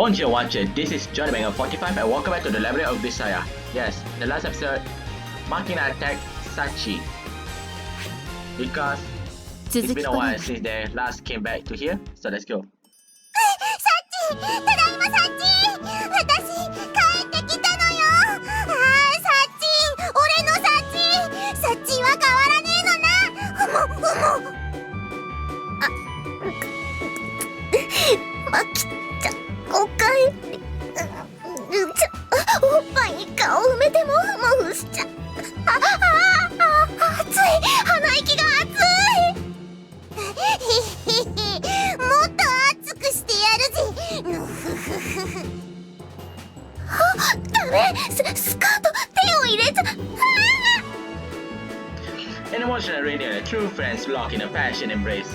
Bonjour watcher, this is Johnnybanger45 and welcome back to the Labyrinth of Grisaia. Yes, the last episode, Makina attacked Sachi. Because it's been a while since they last came back to here, so let's go. サッチ、ただいまサッチ、私帰ってきたのよ。サッチ、俺のサッチ、サッチは変わらねえのな。マキちゃん、おかえり。おっぱいに顔埋めてもふもふしちゃ。熱い、鼻息が熱い。もっと熱くしてやるぜ。ダメ、スカート手を入れちゃ。An emotional reunion, the true friends lock in a passion embrace.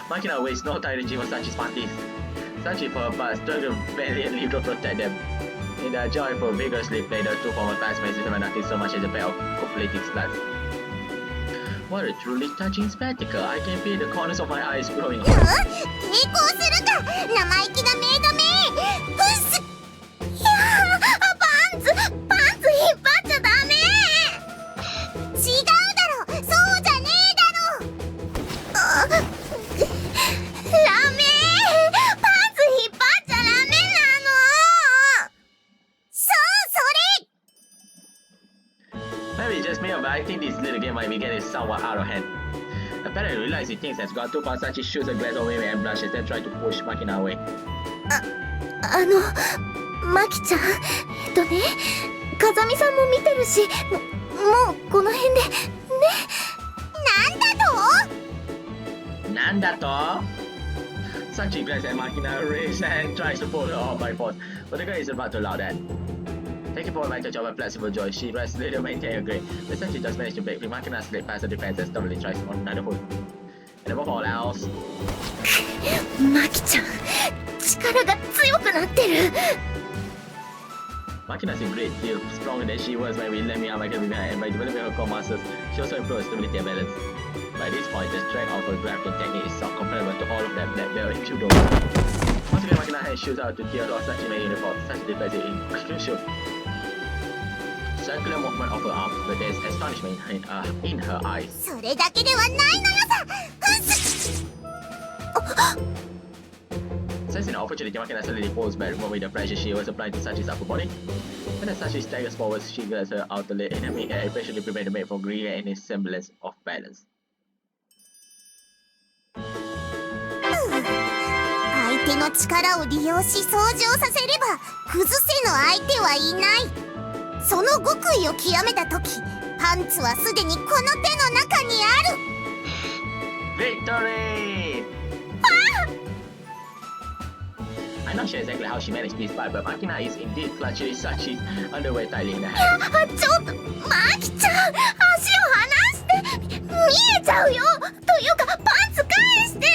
Makina wastes no time reaching for Sachi's panties. Sachi for her part struggled valiantly to protect them. In their joyful, vigorously play, the two former classmates remember nothing so much as a pair of copulating sluts. What a truly touching spectacle! I can feel the corners of my eyes growing. 抵抗するか、生意気なメイドめ。ふっす。いやパンツ引っ張っちゃダメ。違うだろ、そうじゃねえだろ。ダメ、パンツ引っ張っちゃダメなの。そう、それ。 Maybe it's just me, but I think this little game might be getting somewhat out of hand. Apparently, realizing things has gone too far, Sachi shoots a glance away and blushes, then tries to push Makina away. マキちゃん、風見さんも見てるし、もうこの辺でね。なんだとSachi glances at Makina, raises and tries to pull her off by force, but the girl is about to allow that. Taking forward advantage of her flexible joy, she rests later to maintain her grip, but Sachi does manage to break free. Makina slips past her defense and stubbornly tries on another hook. And above all else, マキちゃん、力が強くなってる。Makina is a great deal stronger than she was when we let me out Makina behind, and by developing her core muscles, she also improves stability and balance. By this point, the strength of her grappling technique is comparable to all of them that were in judo. Once again, Makina hand shoots out to tear off Sachi making the fall. Sachi defends it in quick shoot. Circular movement of her arm, but there's astonishment in her eyes. それだけではないのよさ。Sensing an opportunity, Makina suddenly pulls back, removing the pressure she was applying to Sachi's upper body. And as Sachi staggers forward, she grabs her outer leg and patiently prepared to make for Grisaia any semblance of balance. 相手の力を利用し掃除をさせれば崩せぬ相手はいない。その極意を極めた時、パンツはすでにこの手の中にある。Victory! I'm not sure exactly how she managed this fight, but Makina is indeed clutching Sachi's underwear tightly in her hand. ちょっとマキちゃん、足を離して。見えちゃうよ。というかパンツ返して。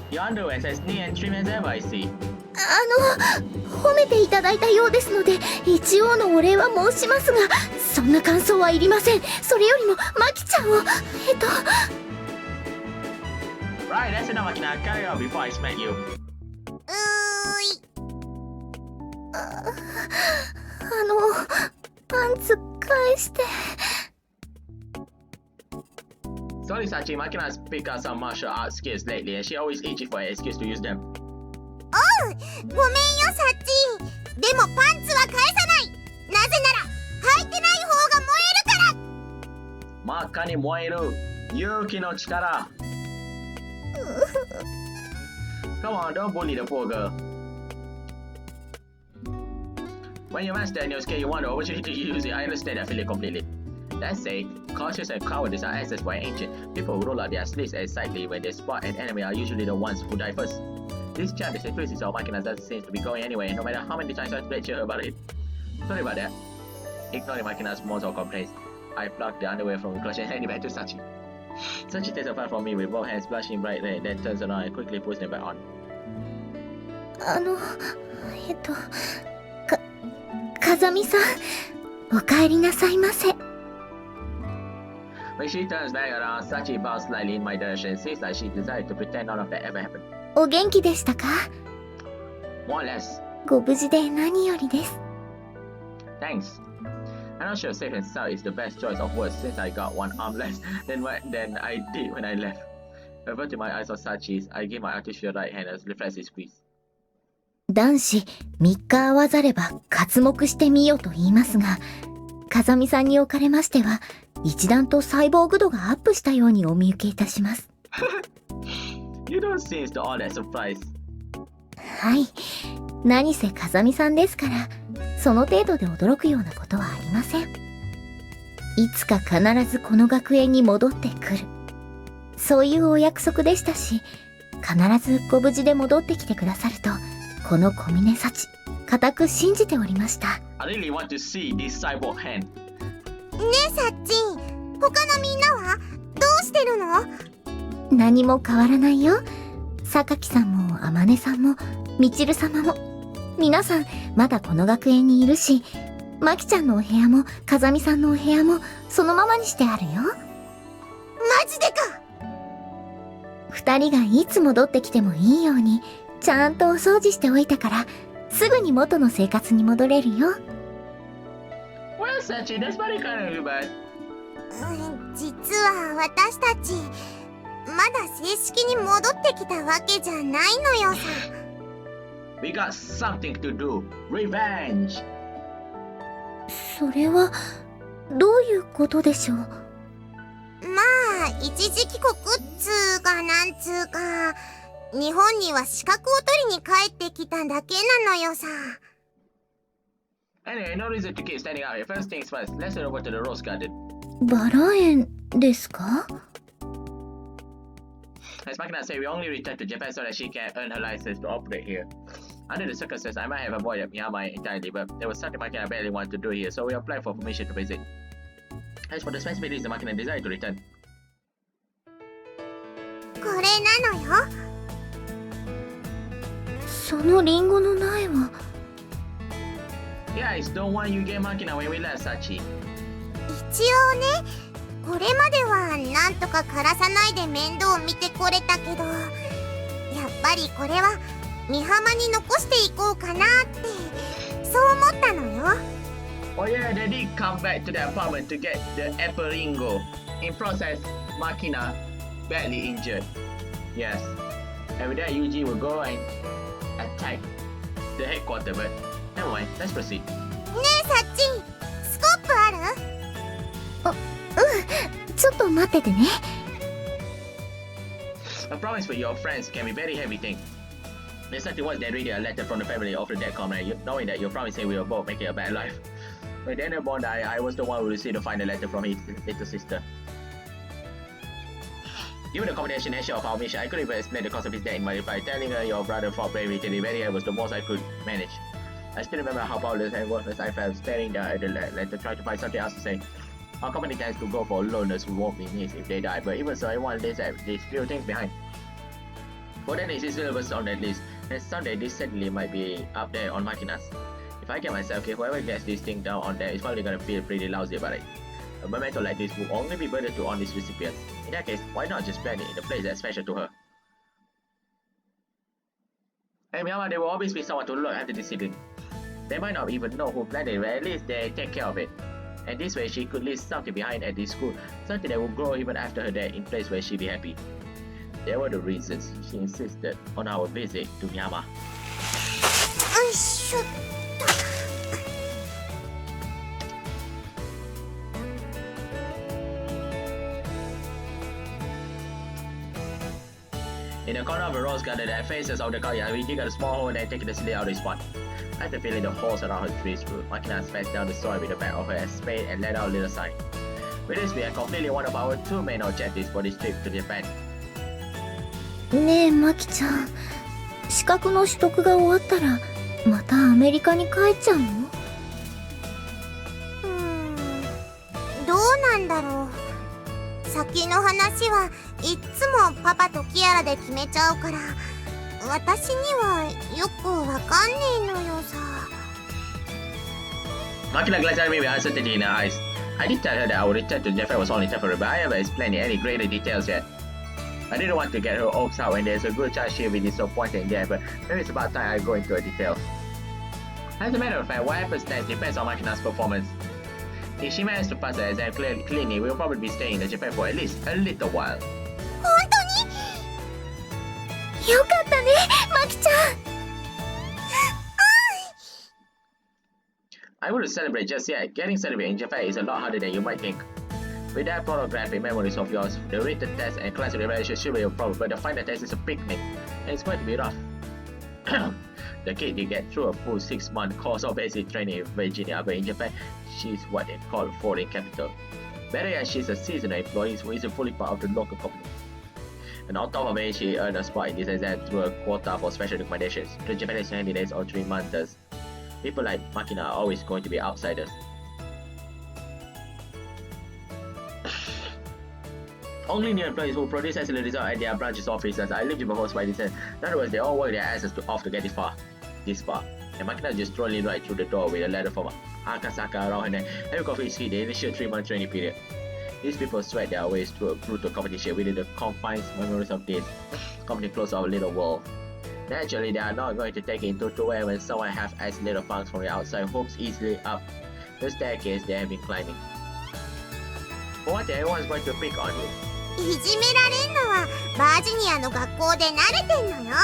Your underwear says knee and trim as ever, I see. 褒めていただいたようですので、一応のお礼は申しますが、そんな感想はいりません。それよりもマキちゃんをRight, that's enough, Makina. Carry on before I smack you. パンツ返して。Sorry, Sachi, Makina has picked up some martial arts skills lately, and she always itches for an excuse to use them. ごめんよサッチ。でもパンツは返さない。なぜなら履いてない方が燃えるから。真っ赤に燃える勇気の力。Come on, don't bully the poor girl. When you master a new skill, you want the opportunity to use it. I understand that feeling completely. That said, cautious and cowardice are assets for an ancient. People who roll out their sleeves excitedly when they spot an enemy are usually the ones who die first. This chap is increasing so Makina doesn't seem to be going anywhere, no matter how many times I lecture her about it. Sorry about that. Ignoring Makina's moans or complaints, I plucked the underwear from the clutch and handed it back to Sachi. Sachi takes a file from me with both hands blushing bright red, then turns around and quickly puts them back on. 風見さん、お帰りなさいませ。When she turns back around, Sachi bows slightly in my direction. Seems like she decided to pretend none of that ever happened. お元気でしたか？ More or less. ご無事で何よりです。 Thanks. I'm not sure safe and sound is the best choice of words since I got one arm less than I did when I left. I averted my eyes on Sachi's. I gave my artificial right hand a reflexive squeeze. 男子3日会わざれば刮目してみよと言いますが、風見さんにおかれましては一段とサイボーグ度がアップしたようにお見受けいたします。You don't seem to all that surprised. はい、何せ風見さんですから、その程度で驚くようなことはありません。いつか必ずこの学園に戻ってくる。そういうお約束でしたし、必ずご無事で戻ってきてくださると、この小峰幸、固く信じておりました。I really want to see this cyborg hand. ねえさっちん、他のみんなはどうしてるの？何も変わらないよ。榊さんも天音さんもみちる様も皆さんまだこの学園にいるし、まきちゃんのお部屋も風見さんのお部屋もそのままにしてあるよ。マジでか。二人がいつ戻ってきてもいいようにちゃんとお掃除しておいたから、すぐに元の生活に戻れるよ。Well, Sachi, that's very kind of you, but... 実は私たちまだ正式に戻ってきたわけじゃないのよさ。We got something to do. Revenge. それはどういうことでしょう？まあ一時帰国っつうかなんつうか、日本には資格を取りに帰ってきただけなのよさ。Anyway, no reason to keep standing out here. First things first, let's head over to the Rose Garden. バラ園ですか？ As Makina said, we only returned to Japan so that she can earn her license to operate here. Under the circumstances, I might have avoided Miyama entirely, but there was something Makina barely wanted to do here, so we applied for permission to visit. As for the specific reason Makina decided to return. これなのよ。そのリンゴの苗は。Yeah, it's the one you gave Makina when we left, Sachi. 一応ね、これまではなんとか枯らさないで面倒を見てこれたけど、やっぱりこれは美浜に残していこうかなってそう思ったのよ。Oh yeah, they did come back to the apartment to get the apple ringo. In process, Makina badly injured. Yes, and with that Yuuji will go and attack the headquarters, but never mind, let's proceed. ねえさっち、スコップある？ちょっと待っててね。A promise for your friends can be very heavy thing. There's nothing worse than reading a letter from the family of the dead comrade, knowing that you're promising we will both make it a bad life. When Daniel Bond died, I was the one who received the final letter from his little sister. Given the combination nature of our mission, I couldn't even explain the cause of his death in my reply. Telling her your brother fought bravely till the very end was the most I could manage. I still remember how powerless and worthless I felt staring down at the letter, trying to find something else to say. Our company tends to go for loners who won't be missed if they die, but even so, everyone lives at these few things behind. For that is syllabus on that list, and someday this certainly might be up there on Makina's. If I get myself killed, whoever gets this thing down on there is probably gonna feel pretty lousy about it. A memento like this will only be burdened to on its recipient. In that case, why not just plant it in the place that's special to her? Hey Miyama, there will always be someone to look after this seedling. They might not even know who planted it, but at least they take care of it. And this way she could leave something behind at this school, something that will grow even after her death in place where she'd be happy. There were the reasons she insisted on our visit to Miyama. In the corner of the rose garden that faces out the courtyard, we dig a small hole and then take the slate out of the spot. After filling the holes around her tree's root, Makina smashed down the soil with the back of her spade and let out a little sigh. With this, we have completed one of our two main objectives for this trip to Japan. ねえ、マキちゃん。資格の取得が終わったら、またアメリカに帰っちゃうの？どうなんだろう。先の話はいっつもパパとキアラで決めちゃうから、私にはよくわかんねえのよさ。Makina glanced at me with uncertainty in her eyes. I did tell her that our return to Japan was only temporary, but I haven't explained any greater details yet. I didn't want to get her hopes out, and there's a good chance she'll be disappointed in the end, but maybe it's about time I go into a detail. As a matter of fact, what happens next depends on Makina's performance. If she manages to pass the exam cleanly, we'll probably be staying in Japan for at least a little while. 本当によかったね、マキちゃん。I wouldn't celebrate just yet. Getting celebrated in Japan is a lot harder than you might think. With that pornographic memories of yours, the written test and class evaluation should be a problem, but the final test is a picnic, and it's going to be rough. The kid did get through a full 6-month course of basic training in Virginia, but in Japan, she's what they call foreign capital. Better yet, she's a seasonal employee who isn't fully part of the local company. And on top of it, she earned a spot in this exam through a quota for special recommendations. The Japanese candidates or 3 months. People like Makina are always going to be outsiders. Only new employees who produce excellent results at their branches offices are eligible for by descent. In other words, they all work their asses off to get this far. And Makina just strolling right through the door with a letter from Akasaka around her neck. Every coffee see the initial 3-month training period. These people sweat their ways through a brutal competition within the confines memories of this company close our little world. Naturally, they are not going to take it into account when someone has as little funds from the outside hopes easily up the staircase they have been climbing. For one thing, everyone's going to pick on you. いじめられんのはバージニアの学校で慣れてんのよ。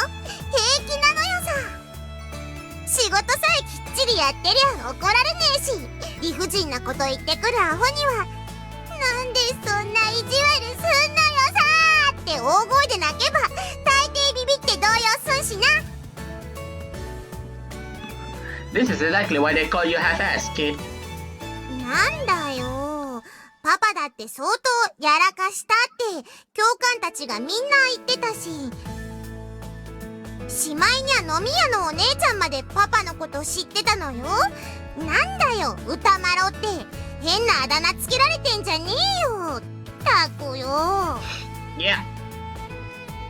平気なのよさ。仕事さえきっちりやってりゃ怒られねえし、理不尽なこと言ってくるアホにはなんでそんな意地悪すんのよさーって大声で泣けば大抵ビビって動揺すんしな。 This is exactly why they call you half-assed, kid. なんだよ。パパだって相当やらかしたって教官たちがみんな言ってたし、しまいには飲み屋のお姉ちゃんまでパパのこと知ってたのよ。なんだよ歌まろって変なあだ名つけられてんじゃねえよ。たくよ。 Yeah.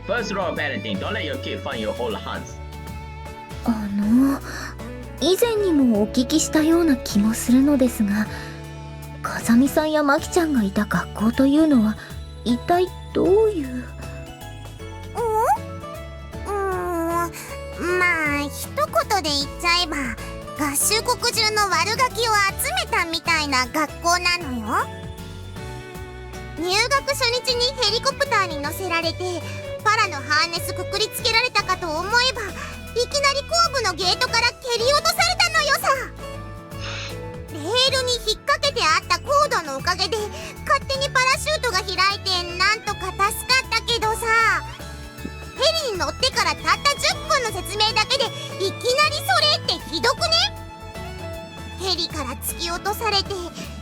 First rule of parenting, don't let your kid find your whole hands. 以前にもお聞きしたような気もするのですが、風見さんやマキちゃんがいた学校というのは一体どういう？まあ一言で言っちゃえば合衆国中の悪ガキを集めたみたいな学校なのよ。入学初日にヘリコプターに乗せられてパラのハーネスくくりつけられたかと思えば、いきなり後部のゲートから蹴り落とされたのよさ。レールに引っ掛けてあったコードのおかげで勝手にパラシュートが開いてなんとか助かったけどさ、ヘリに乗ってからたった10分の説明だけでいきなりそれってひどくね？ヘリから突き落とされて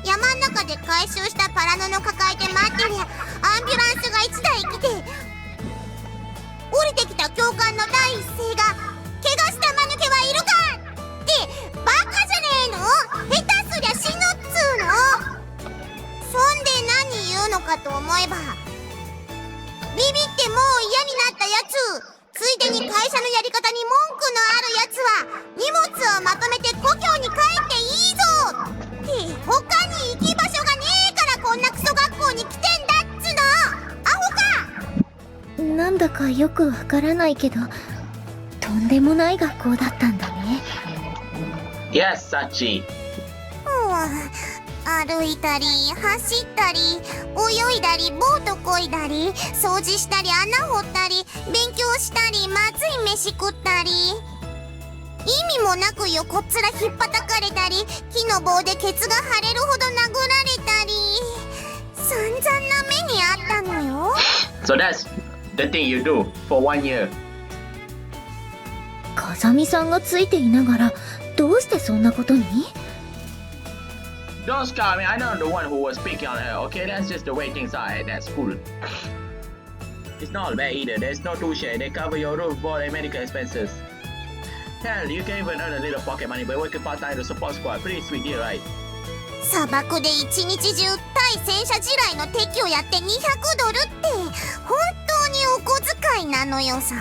山ん中で回収したパラ布抱えて待ってりゃアンビュランスが1台来て、降りてきた教官の第一声が「怪我した間抜けはいるか!」ってバカじゃねえの？下手すりゃ死ぬっつうの。そんで何言うのかと思えば、ビビってもう嫌になったやつ、ついでに会社のやり方に文句のあるやつは荷物をまとめて故郷に帰っていいぞって他に行き場所がねえからこんなクソ学校に来てんだっつの。アホか。なんだかよくわからないけど、とんでもない学校だったんだね。Yes, Sachi. 歩いたり走ったり泳いだりボート漕いだり掃除したり穴掘ったり勉強したりまずい飯食ったり、意味もなく横っ面ひっぱたかれたり木の棒でケツが腫れるほど殴られたり、散々な目にあったのよ。 So that's the thing you do for 1 year. 風見さんがついていながらどうしてそんなことに？ Don't scout me, I'm not the one who was picking on her, okay? That's just the way things are at that school. It's not bad either, there's no tuition, they cover your room, board and medical expenses. Hell, you can even earn a little pocket money by working part-time to support squad. Pretty sweet deal, right? 砂漠で一日中対戦車地雷の敵をやって200ドルって本当にお小遣いなのよさ。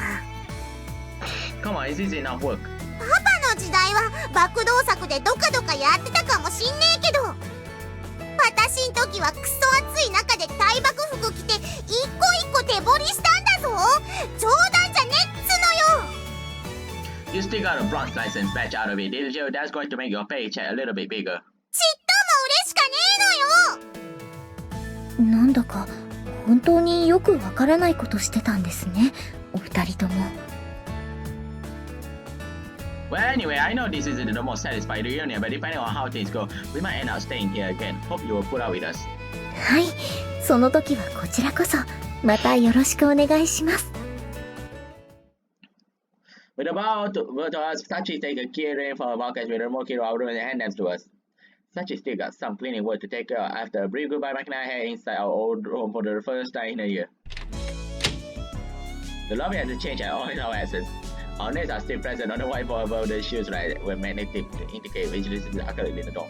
Come on, it's easy enough work. パパの時代は爆動作でドカドカやってたかもしんねえけど、私ん時はクソ暑い中で大爆服着て一個一個手掘りしたんだ冗談じゃねっつのよ。 You still got a bronze license badge out of it, didn't you? That's going to make your paycheck a little bit bigger. ちっとも嬉しかねえのよ。なんだか本当によくわからないことしてたんですね、お二人とも。Well, anyway, I know this isn't the most satisfying reunion, but depending on how things go, we might end up staying here again. Hope you will put up with us. はい、その時はこちらこそまたよろしくお願いします。With about to us, Sachi take a key ring from a market with a remote key to our room and hand them to us. Sachi still got some cleaning work to take care of after a brief goodbye. Makina head inside our old room for the first time in a year. The lobby hasn't changed at all in our essence. Our names are still present on the whiteboard above the shoes right were magnetic to indicate which is accurately in the door.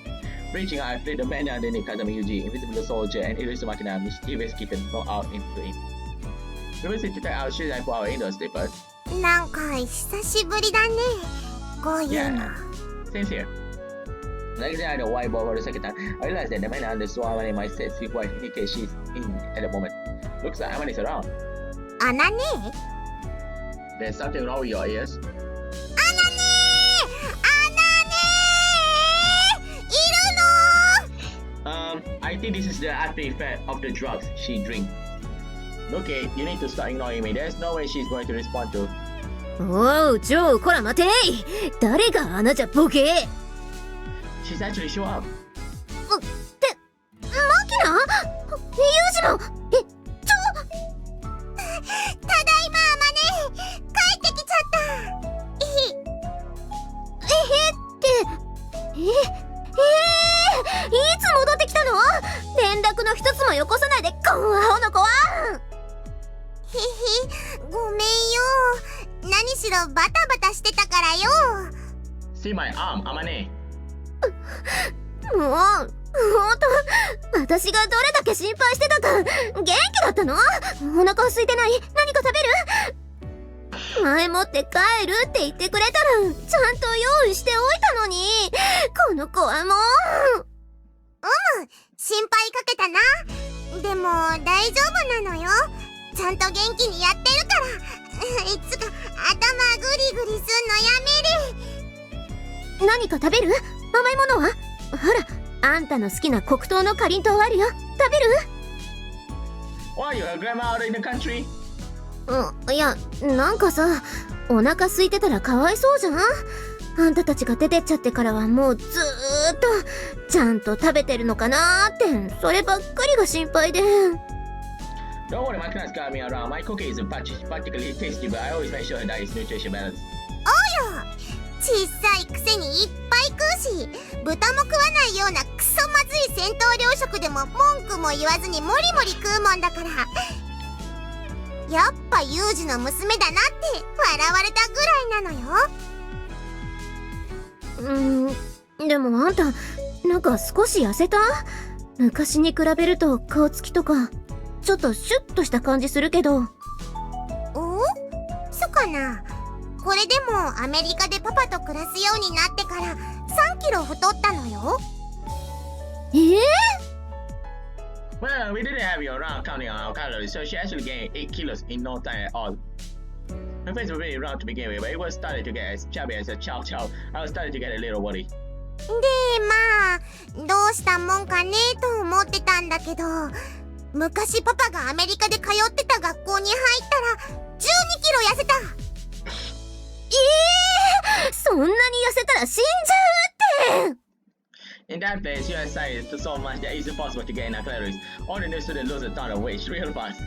Reaching out, I fleet the man underneath Yuuji, invisible soldier, and elusive Makina, mischievous kitten, thrown out into it. We will sit to take our shoes and put our indoor slippers. なんか久しぶりだね、こういうの。 Yeah, same here. Looking at the whiteboard for the second time, I realized that the man understood Amane might set his wife indicates she's in at the moment. Looks like Amane's around. あなね There's something wrong with your ears. あなねいるの I think this is the after effect of the drugs she drinks. Okay, you need to start ignoring me. There's no way she's going to respond to. おう、ジョー、こら待てい。誰が穴じゃボケ。 She's actually show up. マキナ？ユージも。ただいまあまね帰ってきちゃった。いつ戻ってきたの？連絡の一つもよこさないで、こんアホの子は。ごめんよ。何しろバタバタしてたからよ。 See my arm, Amane. もう、ほんと、私がどれだけ心配してたか。元気だったの？お腹空いてない？何か食べる？前もって帰るって言ってくれたら、ちゃんと用意しておいたのに。この子はもう。心配かけたな。でも大丈夫なのよ。ちゃんと元気にやってるから。いつか頭グリグリすんのやめれ。何か食べる？甘いものは？ほら、あんたの好きな黒糖のかりんとうあるよ。食べる？ Why you a grandma out in the country? いや、なんかさ、お腹空いてたらかわいそうじゃん。あんたたちが出てっちゃってからはもうずーっとちゃんと食べてるのかなーって、そればっかりが心配で。 Don't worry, Makina's got me around. My cookie isn't particularly tasty, but I always make sure that it's nutrition balanced. 小さいくせにいっぱい食うし、豚も食わないようなクソまずい戦闘糧食でも文句も言わずにもりもり食うもんだから。やっぱユージの娘だなって笑われたぐらいなのよ。でもあんた、なんか少し痩せた？昔に比べると顔つきとか、ちょっとシュッとした感じするけど。お？そかな。これでもアメリカでパパと暮らすようになってから3キロ太ったのよ。Well, we didn't have you around counting on our calories, so she actually gained 8 kilos in no time at all. Her face was really round to begin with, but it was starting to get as chubby as a chow chow. I was starting to get a little worried. で、まあどうしたもんかねと思ってたんだけど、昔パパがアメリカで通ってた学校に入ったら12キロ痩せた。そんなに痩せたら死んじゃうって。 In that place, you exercised so much that it's impossible to get enough calories. All the new students lose a ton of weight real fast.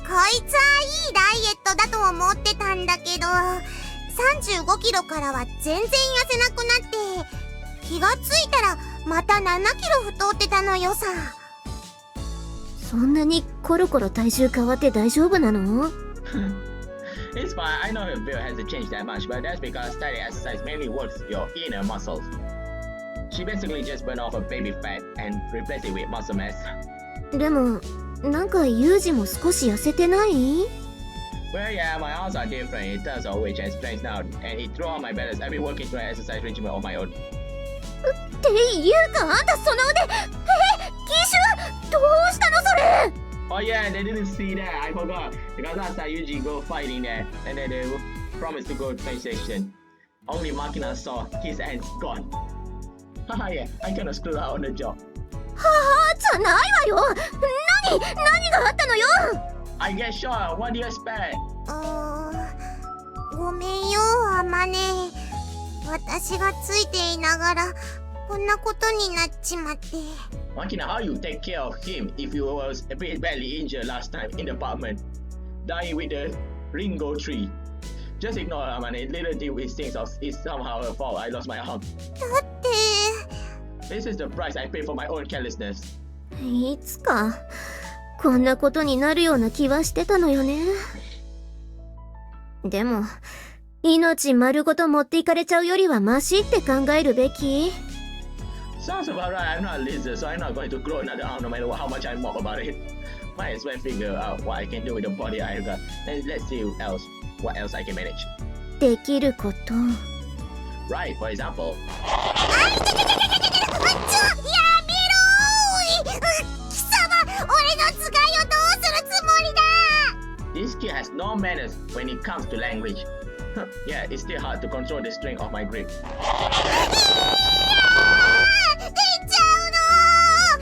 こいつはいいダイエットだと思ってたんだけど、35キロからは全然痩せなくなって、気がついたらまた7キロ太ってたのよさ。そんなにコロコロ体重変わって大丈夫なの？ It's fine. I know her build hasn't changed that much, but that's because steady exercise mainly works your inner muscles. She basically just burned off her baby fat and replaced it with muscle mass. でも、なんかユージも少し痩せてない？ Well, yeah, my arms are different in terms of weight and strength now, and it threw out my balance. I've been working through an exercise regimen on my own. っていうか、あんたその腕、奇襲？どうしたのそれ？ Oh yeah, they didn't see that. I forgot. Because last time Yuuji go fighting there, and then they promised to go train station. Only Makina saw his hands gone. Haha, yeah, I kinda screwed out on the job. はあじゃないわよ。何があったのよ。 I get shot. What do you expect? ごめんよ、あまね。私がついていながらこんなことになっちまって。 Makina, how you take care of him if you was a bit badly injured last time in the apartment? Dying with the Ringo tree. Just ignore Amane. Little did we think it's somehow her fault. I lost my arm. だって This is the price I pay for my own carelessness. いつかこんなことになるような気はしてたのよね。でも命丸ごと持っていかれちゃうよりはマシって考えるべき。 Sounds about right. I'm not a lizard, so I'm not going to grow another arm no matter how much I mock about it. Might as well figure out what I can do with the body I got. And let's see what else I can manage. できること。 Right, for example. やめろーい。貴様、俺の使いをどうするつもりだ。 This kid has no manners when it comes to language. Yeah, it's still hard to control the strength of my grip. 出ちゃ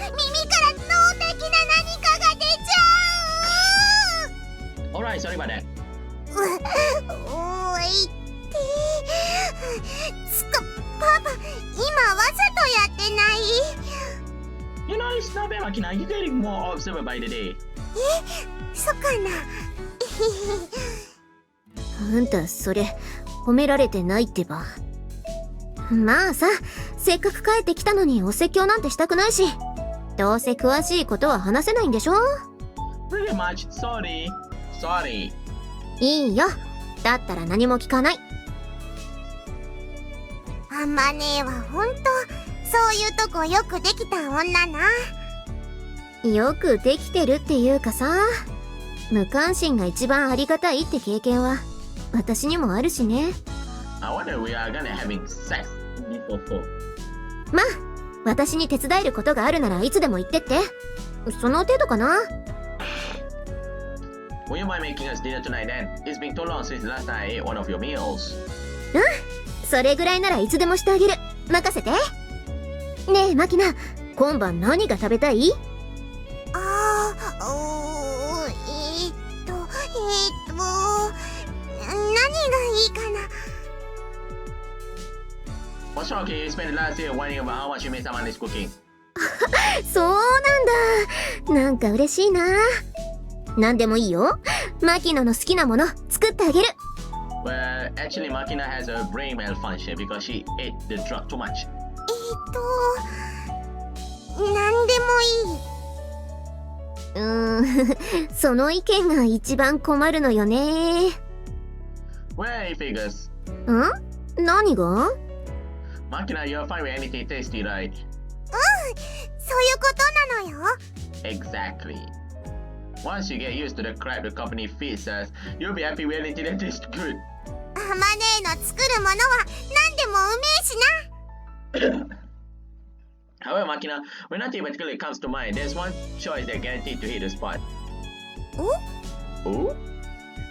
うの。耳から脳的な何かが出ちゃう。 Alright, sorry about that. おいってパパ、今わざとやってない？ You know, it's not bad, Makina. You're getting more observant by the day. そっかな。あんたそれ褒められてないってば。まあさ、せっかく帰ってきたのにお説教なんてしたくないし、どうせ詳しいことは話せないんでしょ。 Pretty much. Sorry. Sorry. いいよ。だったら何も聞かない。あまねはほんとそういうとこよくできた女な。よくできてるっていうかさ、無関心が一番ありがたいって経験は私にもあるしね。 I wonder we are gonna having sex before 4. まあ私に手伝えることがあるならいつでも言ってって。その程度かな。 Will you mind making us dinner tonight then? It's been too long since the last time I ate one of your meals. それぐらいならいつでもしてあげる。任せて。ねえマキナ、今晩何が食べたい？何がいいかな。 What's wrong, kid? You spent the last day whining about how much you made someone is cooking. そうなんだ。なんか嬉しいな。なんでもいいよ。マキナの好きなもの作ってあげる。 Well, actually, Makina has a brain malfunction because she ate the drug too much. 何でもいい。その意見が一番困るのよね。 Well, he figures. 何が？ Makina, you're fine with anything tasty, right? そういうことなのよ。 Exactly. Once you get used to the crap the company feeds us, you'll be happy with anything that tastes good. あまねの作るものは何でもうめえしな。 However, Makina, when nothing particularly comes to mind, there's one choice that guaranteed to hit the spot. Ooh?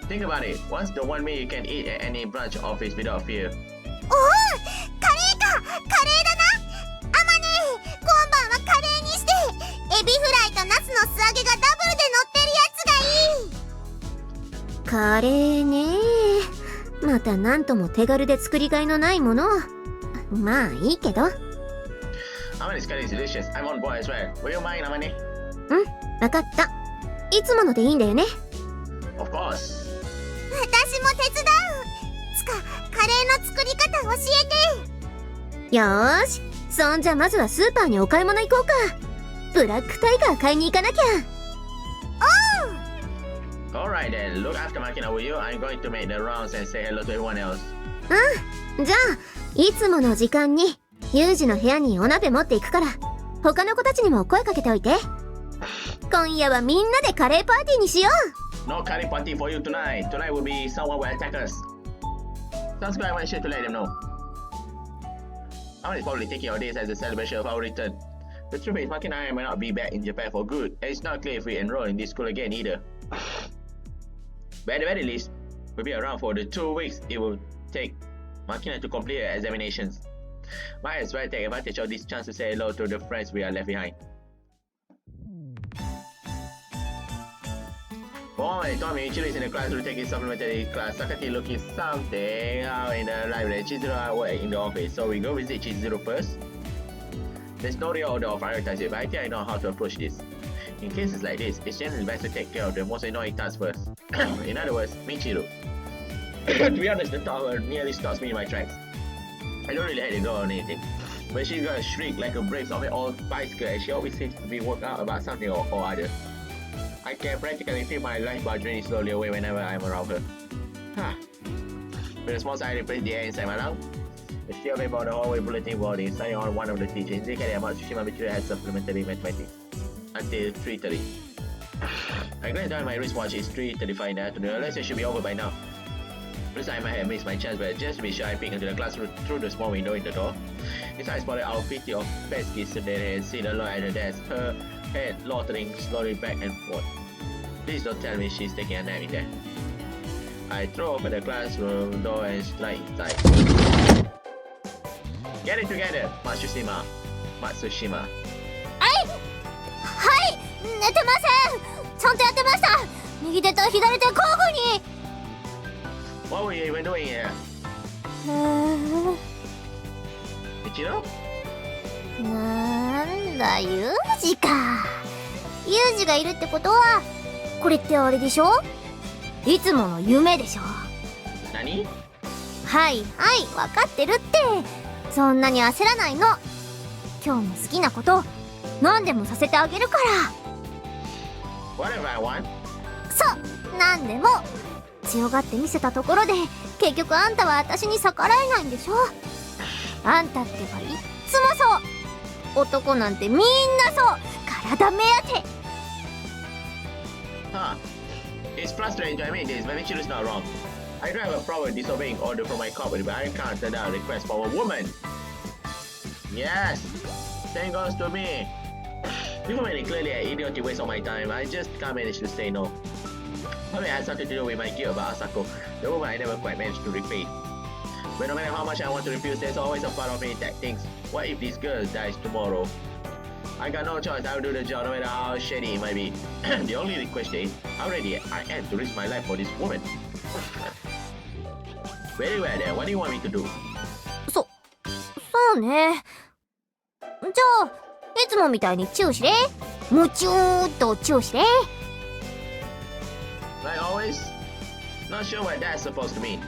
Think about it. What's the one meal you can eat at any branch office without fear? カレーか。カレーだな。あまね、今晩はカレーにしてエビフライとナスの素揚げがダブルで乗ってるやつがいい。カレーね。またなんとも手軽で作りがいのないもの。まあいいけど。 Amane's curry is delicious. I'm on board as well. Will you mind, Amane? わかった。いつものでいいんだよね。 Of course. 私も手伝う。つか、カレーの作り方教えて。よーし。そんじゃまずはスーパーにお買い物行こうか。ブラックタイガー買いに行かなきゃ。Alright then, look after Makina, will you? I'm going to make the rounds and say hello to everyone else. じゃあいつもの時間にユージの部屋にお鍋持っていくから、他の子たちにも声かけておいて。今夜はみんなでカレーパーティーにしよう。 No curry party for you tonight. Tonight will be someone will attack us. Sounds good, I want sure to let them know. Amane is probably taking our days as a celebration of our return. The truth is, Makina and I might not be back in Japan for good, and it's not clear if we enroll in this school again either. But at the very least, we'll be around for the 2 weeks it will take Makina to complete her examinations. Might as well take advantage of this chance to say hello to the friends we are left behind. Oh, they told me Michiru is in the classroom taking supplementary class. Sakati looking something out in the library. Chizuru were in the office, so we go visit Chizuru first. There's no real order of prioritizing, but I think I know how to approach this. In cases like this, it's generally best to take care of the most annoying tasks first. In other words, Michiru. To be honest, the thought of her nearly stops me in my tracks. I don't really hate the girl or anything, but she's got a shriek like a brakes of an old bicycle, and she always seems to be worked out about something or other. I can practically feel my life bar draining slowly away whenever I'm around her. With a small sign replaced the air inside my lung, the still paper on the hallway bulletin board is signing on one of the teachers indicating how much Shima Michiru had supplementary mathematics. Until 3:30. I glance down at my wristwatch, it's 3:35 in the afternoon, unless it should be over by now. Looks like I might have missed my chance, but just to be sure I peek into the classroom through the small window in the door. Inside I spotted our pretty of Pesky sitting there and seen alone at her desk, her head loitering slowly back and forth. Please don't tell me she's taking a nap in there. I throw open the classroom door and slide inside. Get it together, Matsushima. はい、寝てません。ちゃんとやってました。右手と左手交互に。 What were you even doing here? Michiru? なんだ、ユージか。ユージがいるってことは、これってあれでしょ？いつもの夢でしょ。何？はいはい、わかってるって。そんなに焦らないの。今日も好きなこと何でもさせてあげるから。 Whatever I want. そう、なんでも。強がって見せたところで結局あんたは私に逆らえないんでしょ。あんたってばいっつもそう。男なんてみんなそう。体目当て。It's frustrating to admit this, but Michiru's not wrong. I don't have a problem disobeying order from my company, but I can't turn down a request from a woman. Yes, same goes to me. Even when it clearly an idiotic waste of my time, I just can't manage to say no. Probably had something to do with my guilt about Asako, the woman I never quite managed to repay. But no matter how much I want to refuse, there's always a part of me that thinks, what if this girl dies tomorrow? I got no choice, I'll do the job no matter how shady it might be. The only question is, how ready I am to risk my life for this woman? Very well then, what do you want me to do? そうね。じゃあ、いつもみたいにチューしれ。ムチューっとチューしれ。Like always? Not sure what that's supposed to mean.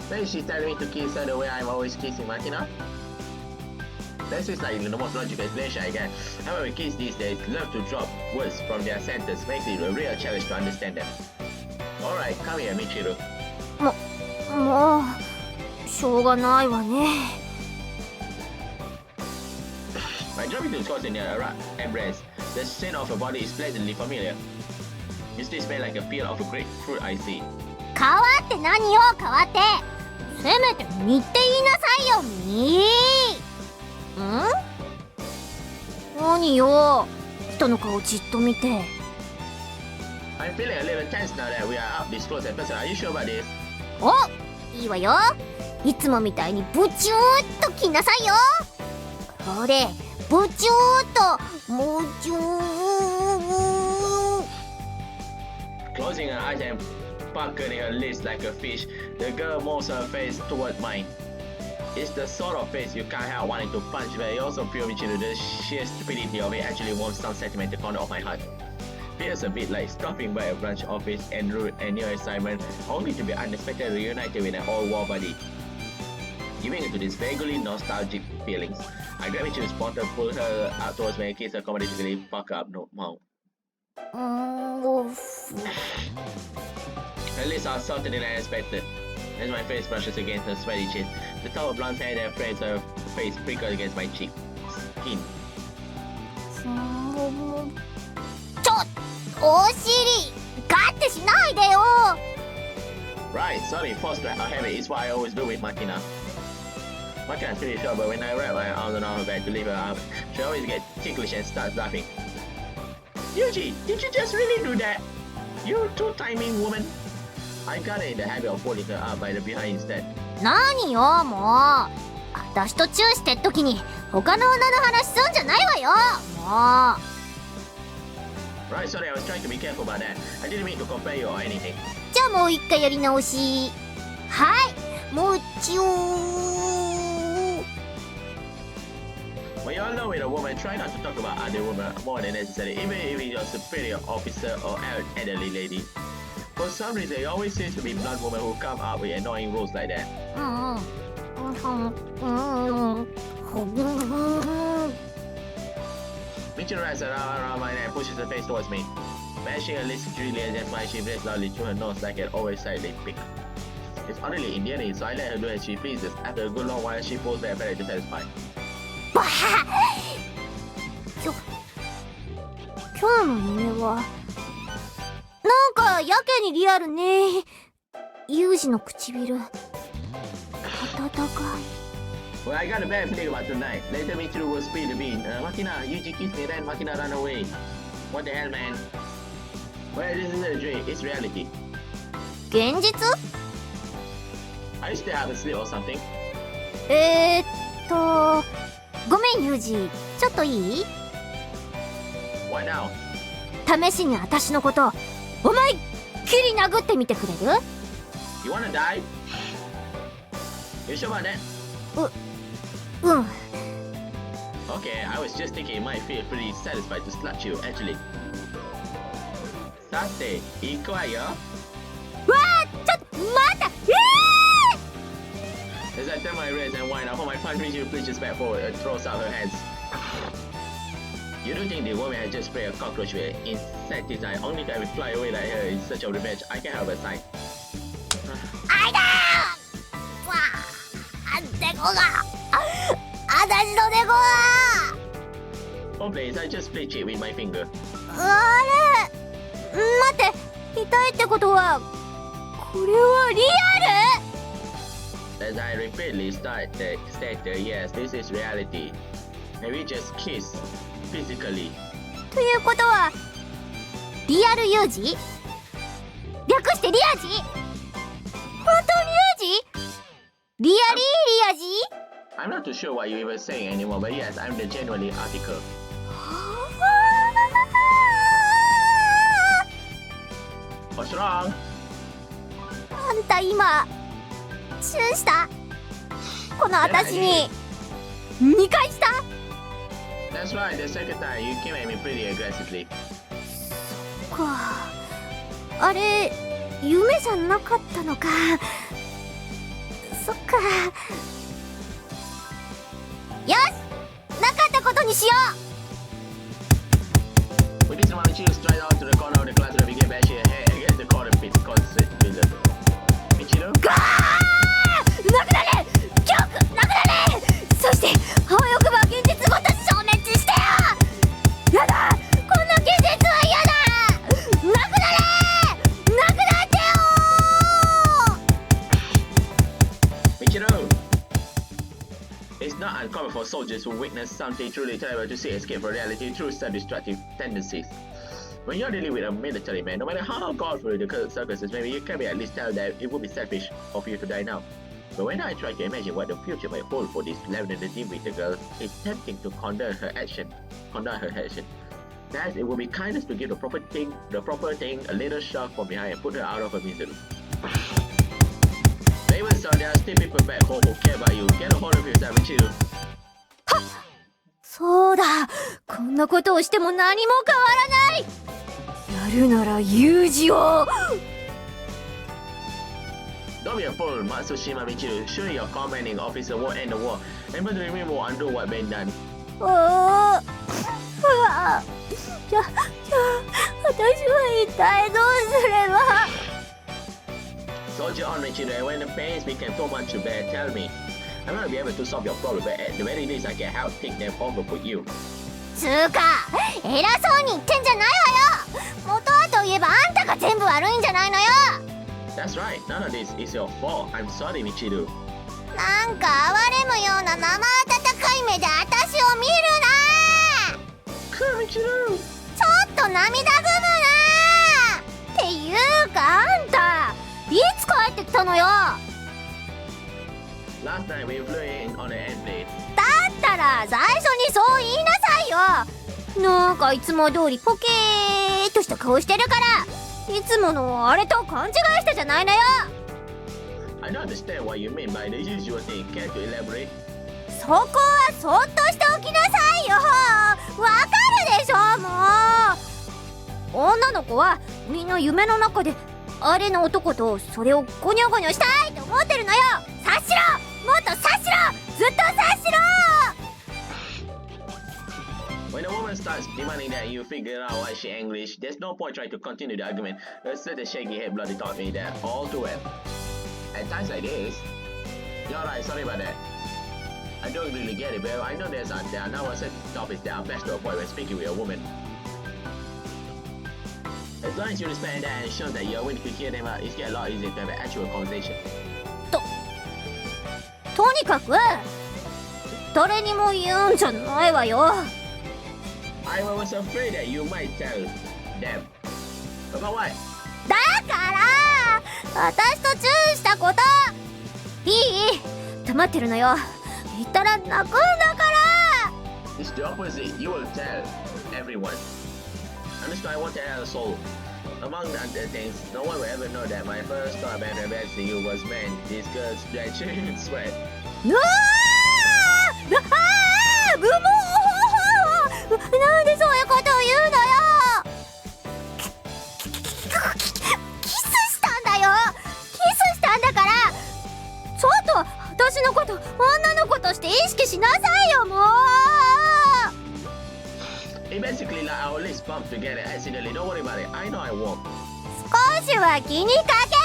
Maybe she's telling me to kiss her the way I'm always kissing Makina? That's just like the most logical explanation I get. However, with kids these days love to drop words from their sentence, makes it a real challenge to understand them. Alright, come here, Michiru. もう、しょうがないわね。I drop into Scott in their embrace. The scent of her body is pleasantly familiar. You still smell like a peel of a grapefruit I see. 変わって何よ、変わって。せめて見って言いなさいよ、見ん？何よ、人の顔じっと見て。I'm feeling a little tense now that we are up this close in person. Are you sure about this? お、いいわよ。いつもみたいにブチューっと切んなさいよ。これ、ブチューっと、もうチュー。Closing her eyes and puckering her lips like a fish, the girl moves her face toward mine. It's the sort of face you can't help wanting to punch, but it also feels Michiru, the sheer stupidity of it actually warms some sentimental corner of my heart. Feels a bit like stopping by a branch office en route and new assignment, only to be unexpectedly reunited with an old war buddy. Giving into these vaguely nostalgic feelings, I grab Michiru's bottom, pull her up towards me and kiss her accommodatingly, fuck up, no mouth. Her lips are softer than I expected. As my face brushes against her sweaty chin, the top of blonde hair that frames her face prickles against my cheek. Skin. お尻ガッてしないでよ。 Right, sorry, forced to have it is what I always do with Makina. Makina's pretty short, but when I wrap my arms around her back to leave her up, She always gets ticklish and starts laughing. Yuuji, did you just really do that? You two-timing woman. I got it in the habit of holding her up by the behind instead. 何よもう。私とチューしてっ時に他の女の話すんじゃないわよ。もう。Right, sorry, I was trying to be careful about that. I didn't mean to compare you or anything. じゃあもう一回やり直し。はい、もう一応。When you're alone with a woman, try not to talk about other women more than necessary, even if it's your superior officer or elderly lady. For some reason, it always seems to be blunt women who come up with annoying rules like that. Michiru wraps her arm around my neck and pushes her face towards me. Mashing her lips Julian and why she breathes loudly through her nose like an oversized pig. It's utterly endearing, so I let her do as she pleases. After a good long while, she pulls back very dissatisfied. 今日の夢はなんかやけにリアルね。ユージの唇温かい。 Well, I got a bad feeling about tonight. Later, Michiru will spill the bean. Makina, Yuuji kiss me, then Makina run away. What the hell, man? Well, this isn't a dream, it's reality. 現実？ I used to have a sleep or something. ごめんユージ、ちょっといい？ What now? 試しに私のこと思いっきり殴ってみてくれる？ You wanna die? You sure about that? うん。 Okay, I was just thinking it might feel pretty satisfied to slap you, actually. Sase, ikuayo? わあ、ちょっと待った。As I turn my wrist and wind up, my punch Michiru pushes back forward and throws out her hands. You don't think the woman has just sprayed a cockroach with insecticide only to have it fly away like her in search of revenge? I can't help but sigh. あいだー！わあ、デコが私のデコが Oh please, I just played cheat with my finger. あれ待って、痛いってことはこれはリアル？ As I repeatedly stared, yes, this is reality. And we just kiss physically. ということはリアルユージ？略してリアジ？本当にユージ？リアリーリアジ？ I'm not too sure what you're even saying anymore, but yes, I'm the genuinely article. What's wrong? あんた今チュンした？この私に2回した？ That's right, the second time you came at me pretty aggressively. かあれ夢じゃなかったのか。そっか。よし、なかったことにしよう。 With this one, Michiru strides out to the corner of the class and begins bashing her head against the corner pits causing filler. Michiru? ガー！なくなれ！記憶なくなれ！そして早くば現実ごと消滅してよ！やだ！こんな現実は嫌だ！なくなれ！なくなってよ！ Michiru! It's not uncommon for soldiers who witness something truly terrible to seek escape from reality through such destructive tendencies. When you're dealing with a military man, no matter how godful the circumstances may be, you can at least tell that it would be selfish of you to die now. But when I try to imagine what the future might hold for this lavender with the girl, it's tempting to condemn her action. Perhaps it would be kindness to give the proper thing a little shove from behind and put her out of her misery. But even so, there are still people back home who care about you. Get a hold of yourself, Michiru. そうだ、こんなことをしても何も変わらない。やるならユージを。 Don't be a fool, Matsushima Michiru. Surely your commanding officer won't end the war, and but the remainder will undo what's been done. じゃあ私は一体どうすれば。 Soldier on, Michiru, and when the pains become too much to bear, tell me. I might not be able to solve your problem, but at the very least I can help take them off and put you. つーか、偉そうに言ってんじゃないわよ。元はといえばあんたが全部悪いんじゃないのよ。 That's right, none of this is your fault. I'm sorry, Michiru. なんか哀れむような生温かい目で私を見るな。Michiru! ちょっと涙ぐむなっていうかあんたいつ帰ってきたのよ。 Last time we flew in on an airplane. だったら最初にそう言いなさいよ。なんかいつも通りポケーっとした顔してるからいつものあれと勘違いしたじゃないのよ。 I don't understand what you mean by the usual thing. Care to elaborate? そこはそっとしておきなさいよ。わかるでしょもう。女の子はみんな夢の中であれの男とそれをゴニョゴニョしたいと思ってるのよ。察しろ、もっと察しろ、ずっと察しろ。 When a woman starts demanding that you figure out why she English, there's no point trying to continue the argument. Said the shaky head bloody taught me that all too well. At times like this, you're right, sorry about that. I don't really get it, but I know there are now certain topics that are best to avoid when speaking with a woman. As long as you respect that and show that you're willing to hear them out, it's get a lot easier to have an actual conversation. とにかく誰にも言うんじゃないわよ。 I was afraid that you might tell them. About what? だから私とチューしたこといい？黙ってるのよ。言ったら泣くんだから。 It's the opposite. You will tell everyone. Honestly, I want to add a soul. Among other things, no one will ever know that my first thought about advancing you was, man, these girls drenched in sweat. うわーうわーぐもーなんでそういうことを言うのよ。キスしたんだよ。キスしたんだからちょっと私のこと女の子として意識しなさいよもう。 It basically like our lips bumped together accidentally. Don't worry about it. I know I won't. 少しは気にかけろ。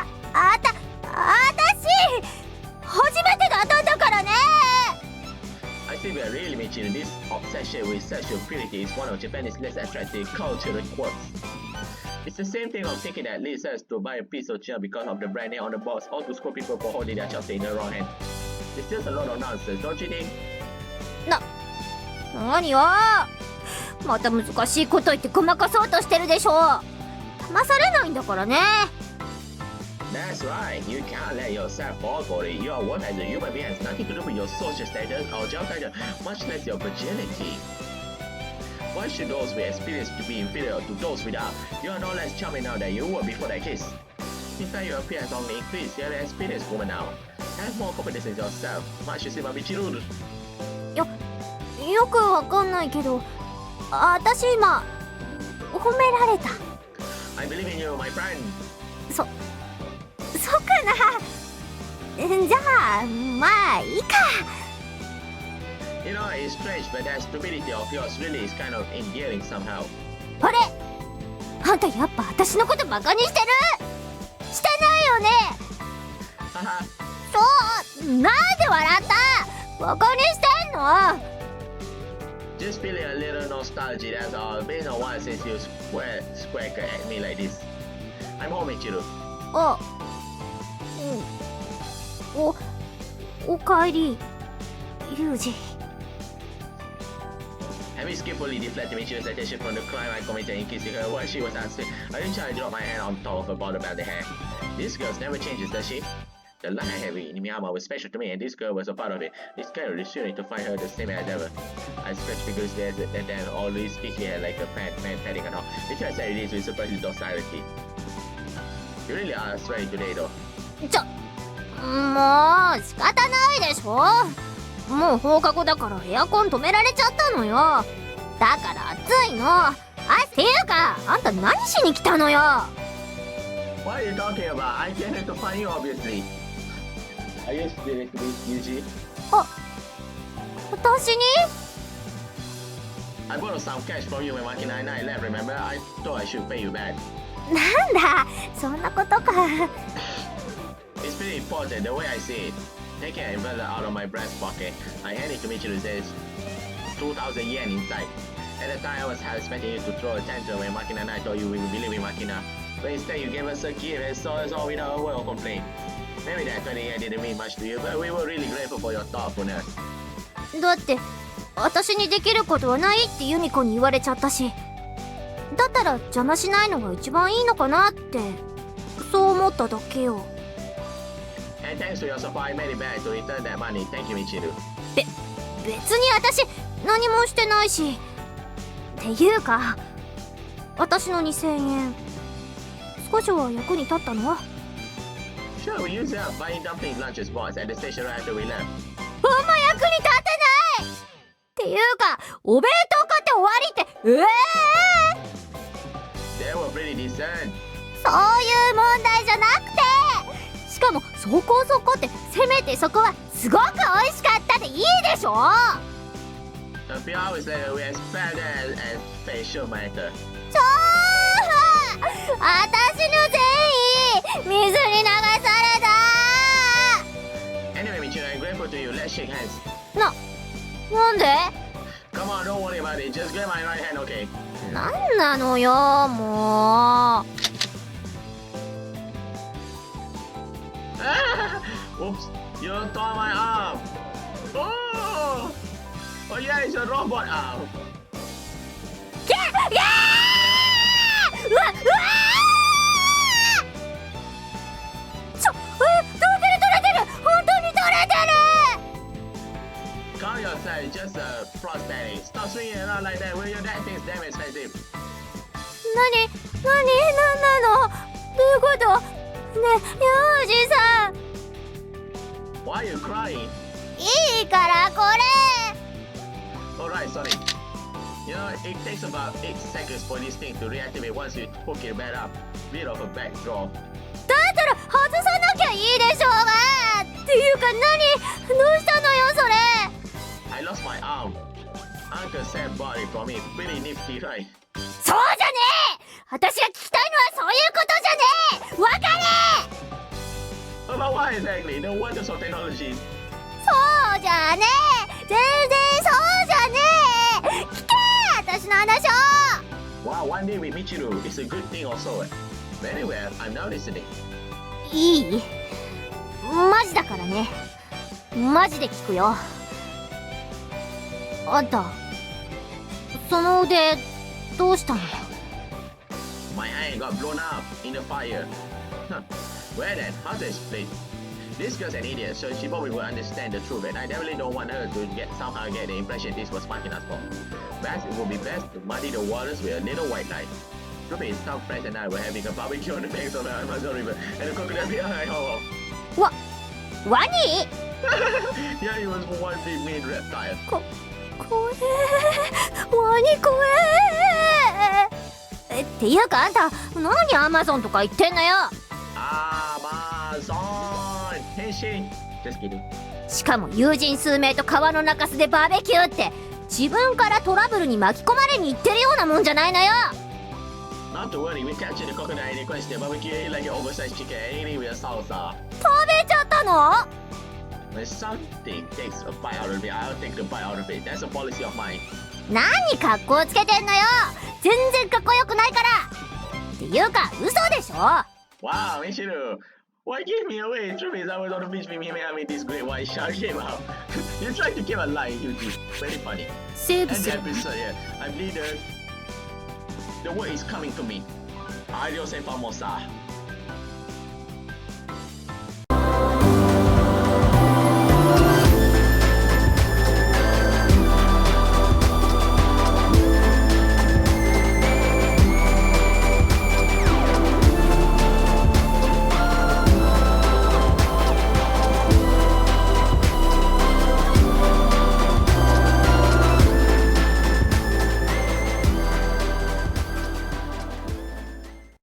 私初めてだったんだからね。 I think we are really Michiru. This obsession with sexual purity is one of Japan's less attractive cultural quirks. It's the same thing of thinking that leads us to buy a piece of gel because of the brand name on the box or to scold people for holding their chopstick in the wrong hand. It's just a lot of nonsense, don't you think? 何よまた難しいこと言ってごまかそうとしてるでしょ。騙されないんだからね。 That's right. You can't let yourself fall for it. Your worth as a human being has nothing to do with your social status or job title, much less your virginity. Why should those with experience to be inferior to those without? You are no less charming now than you were before that kiss. In fact, your appearance only increased. You are an experienced woman now. Have more confidence in yourself. Much you see my Michiru. よくわかんないけど私今褒められた。 I believe in you, my friend. そうかな。じゃあまあいいか。 You know, it's strange, but that stupidity of yours really is kind of endearing somehow. あれあんたやっぱ私のことバカにしてる？してないよね。 Haha. そうなんで笑った？バカにしてんの？ Just feeling a little nostalgia, that's all. Been a while since you square at me like this. I'm home, Michiru. あ、おかえり、ユージ。 Having skillfully deflected Michiru's attention from the crime I committed in kissing her while she was asleep, I didn't try to drop my hand on top of her bottom about the hair. This girl never changes, does she? The light I had in Miyama was special to me, and this girl was a part of it. It's kind of reassuring to find her the same as ever. I scratched vigorously at them, always speaking her like a man petting a dog. It turns out it is with surprising docility. You really are swearing today, though. もう仕方ないでしょ。もう放課後だからエアコン止められちゃったのよ。だから暑いの。っていうかあんた何しに来たのよ。 What are you talking about? I came here to find you, obviously. Are you serious with Yuuji? 私に？ I borrowed some cash from you when Makina and I left, remember? I thought I should pay you back. なんだそんなことか。 It's pretty important, the way I see it. Taking an envelope out of my breast pocket, I handed it to Michiru. There's 2,000 yen inside. At the time, I was expecting you to throw a tantrum when Makina and I told you we would believe in Makina. But instead, you gave us a gift and saw us all without a word of complaint. Maybe that 20 yen didn't mean much to you, but we were really grateful for your thoughtfulness. だって私にできることはないってユミコに言われちゃったし、だったら邪魔しないのが一番いいのかなって、そう思っただけよ。And thanks to your support, I made it back to return that money. Thank you, Michiru. 別に私何もしてないし。っていうか、私の2000円少しは役に立ったの？ Sure, we used it up buying dumpling lunches box at the station right after we left. ほんま役に立ってないっていうか、お弁当買って終わりって、They were pretty decent. そういう問題じゃなくて、しかもそこそこって、せめてそこはすごく美味しかったでいいでしょ。 A few hours later, we expelled and facial matter. 私の善意水に流された。 Anyway, Michiru, I'm grateful to you. Let's shake hands. なんで？ Come on, don't worry about it. Just grab my right hand, okay? なんなのよ、もう。Oops, you tore my arm. Oh, oh yeah, it's a robot arm. うわ取れてる本当に取れてる。 Calm yourself, it's just a prosthetic. Stop swinging around like that. Will you? That thing's damn expensive. なんなの？どういうことね、ユージさん。 Why are you crying? いいからこれ。 Alright, sorry. You know, it takes about 8 seconds for this thing to reactivate once you hook it back up. Bit of a back draw. だったら外さなきゃいいでしょうが。っていうかどうしたのよそれ。 I lost my arm. Uncle Sam bought it for me. Pretty nifty, right? そうじゃねえ。私が聞きたいのはそういうことじゃねえ。わかれ。 About what exactly? The wonders of technology. そうじゃねえ。全然そうじゃねえ。聞け私の話を。 Wow, one day with Michiru is a good thing also. Very well, I'm now listening. いい？マジだからね。マジで聞くよ。あんた、その腕どうしたの？ My eye got blown up in a fire. Well then, how to explain? This girl's an idiot, so she probably would understand the truth, and I definitely don't want her to somehow get the impression this was Makina's fault. Perhaps it would be best to muddy the waters with a little white light. Ruby's tough friends and I were having a barbecue on the banks of the Amazon River, and the crocodile behind our. ワニ？ Yeah, it was one big mean reptile. 怖え。ワニ怖え。っていうかあんた、何アマゾンとか言ってんのよ。Amazon! Henshin! Just kidding. しかも友人数名と川の中州でバーベキューって、自分からトラブルに巻き込まれに行ってるようなもんじゃないのよ。 Not to worry, we captured the crocodile in question, barbecue it like an oversized chicken and eating with a salsa. 食べちゃったの？ When something takes a bite out of it, I'll take the bite out of it. That's a policy of mine. 何格好つけてんのよ。全然かっこよくないから。っていうか嘘でしょ。 Wow, Michiru! What gave me away? Truth is, I was on the beach with him having this great white shark came out. You tried to keep a lie, Yuuji. Very funny. セーブ And す the る。 episode, yeah. I believe the word is coming to me. Adios and famosa.